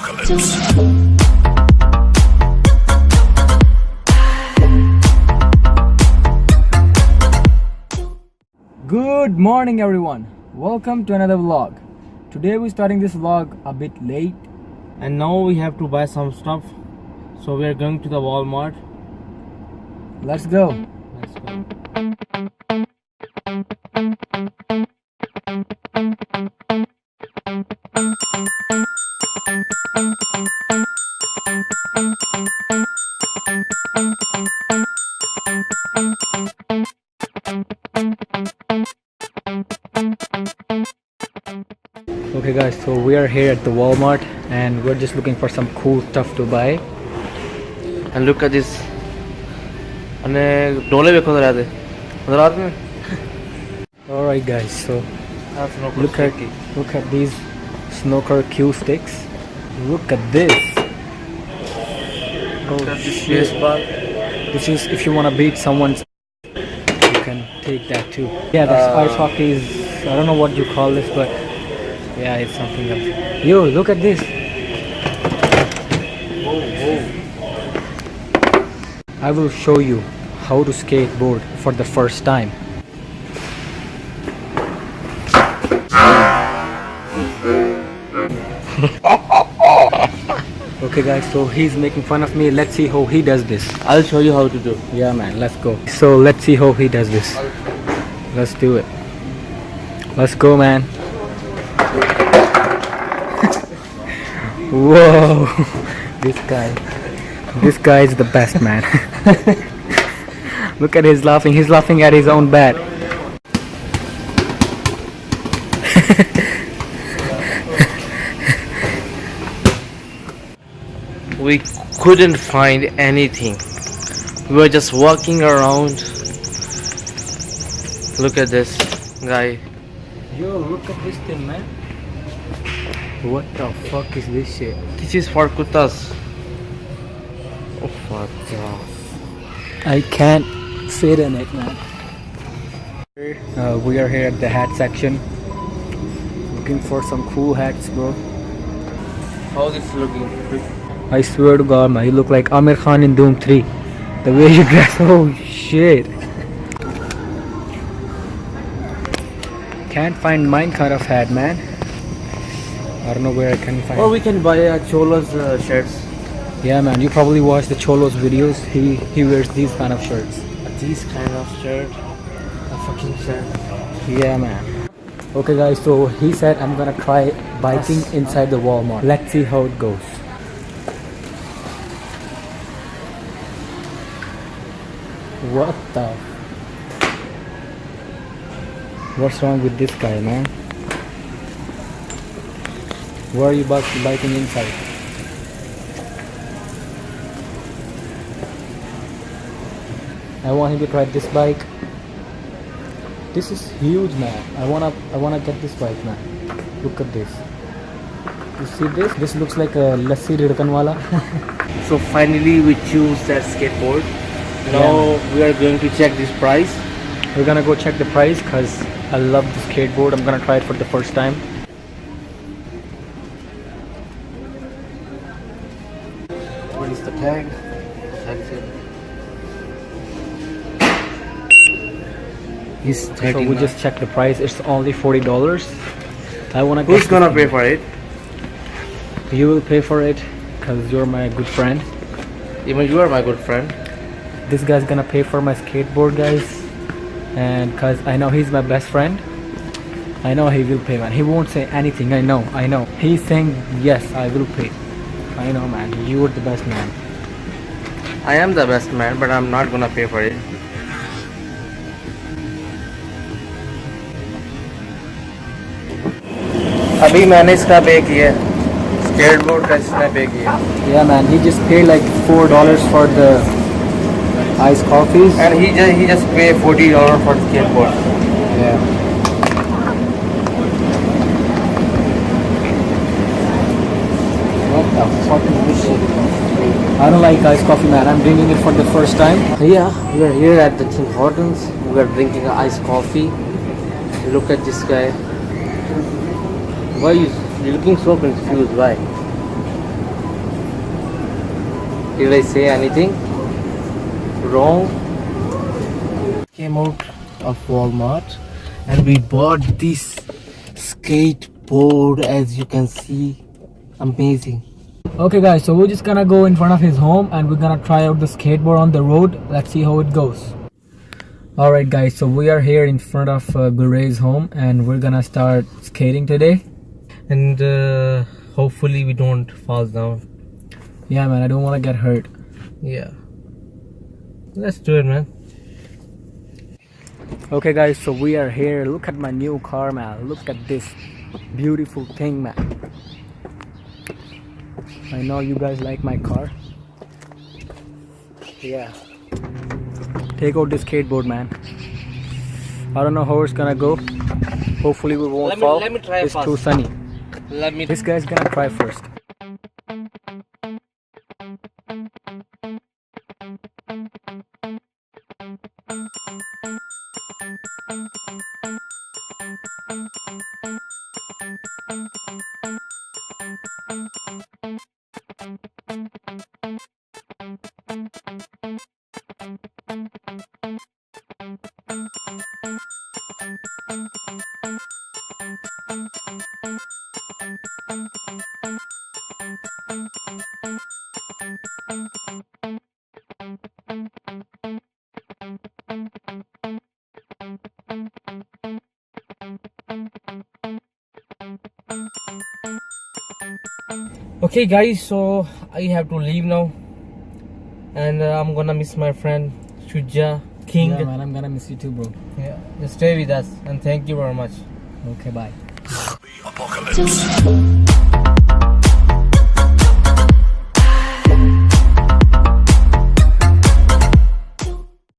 apocalypse. Good morning everyone, welcome to another vlog. Today we're starting this vlog a bit late. And now we have to buy some stuff, so we are going to the Walmart. Let's go. Let's go. Okay guys, so we are here at the Walmart and we're just looking for some cool stuff to buy. And look at this. And डोले देखो जरा दे. रात में. Alright guys, so That's no look at these Snoker Q sticks. Look at this. Oh shit. This is if you want to beat someone's, you can take that too. Yeah, that's ice hockey is, I don't know what you call this, but yeah, it's something else. Yo, look at this. I will show you how to skateboard for the first time. Okay guys, so he's making fun of me. Let's see how he does this. I'll show you how to do. Yeah man, let's go. So let's see how he does this. Let's do it. Let's go man. Whoa. This guy is the best man. Look at his laughing. He's laughing at his own bat. We couldn't find anything. We were just walking around. Look at this guy. Yo, look at this thing, man. What the fuck is this shit? This is for kutas. Oh, what the? I can't fit in it, man. We are here at the hat section, looking for some cool hats, bro. How this is looking? I swear to God, man, you look like Amir Khan in Doom 3. The way you dress, oh shit. Can't find mine kind of hat, man. I don't know where I can find. Or we can buy Chola's shirts. Yeah, man, you probably watch the Cholos videos. He wears these kind of shirts. These kind of shirt. A fucking shirt. Yeah, man. Okay, guys, so he said I'm gonna try biking inside the Walmart. Let's see how it goes. What the? What's wrong with this guy, man? Where are you biking inside? I want him to try this bike. This is huge, man. I wanna get this bike, man. Look at this. You see this? This looks like a lassi ridkan wala. So finally we choose that skateboard. Now we are going to check this price. We're gonna go check the price because I love the skateboard. I'm gonna try it for the first time. What is the tag? That's it. He's So we just checked the price. It's only $40. I wanna. Who's gonna pay for it? You will pay for it because you're my good friend. Even you are my good friend. This guy's gonna pay for my skateboard, guys, and because I know he's my best friend, I know he will pay, man. He won't say anything. I know he's saying yes, I will pay. I know, man. You are the best man. I am the best man, but I'm not gonna pay for it. अभी मैंने इसका पे किया, skateboard का इसने पे किया. Yeah, man. He just paid like $4 for the iced coffees, And he just pay $40 for the skateboard. yeah. What the fuck is this shit? I don't like iced coffee, man. I'm drinking it for the first time. Yeah, we are here at the Tim Hortons. We are drinking iced coffee. Look at this guy. Why you looking so confused? Why? Did I say anything wrong? Came out of Walmart and we bought this skateboard, as you can see. Amazing. Okay guys, so we're just gonna go in front of his home and we're gonna try out the skateboard on the road. Let's see how it goes. Alright guys, so we are here in front of Guray's home and we're gonna start skating today. And hopefully we don't fall down. Yeah man, I don't want to get hurt. Yeah. Let's do it, man. Okay guys, so we are here. Look at my new car, man. Look at this beautiful thing, man. I know you guys like my car. Yeah. Take out this skateboard, man. I don't know how it's gonna go. Hopefully we won't fall. Let me try it's first. too sunny. This This guy's gonna try first. Okay guys, so I have to leave now, and I'm gonna miss my friend Shuja King. Yeah man, I'm gonna miss you too, bro. Yeah, just stay with us and thank you very much. Okay, bye. Apocalypse.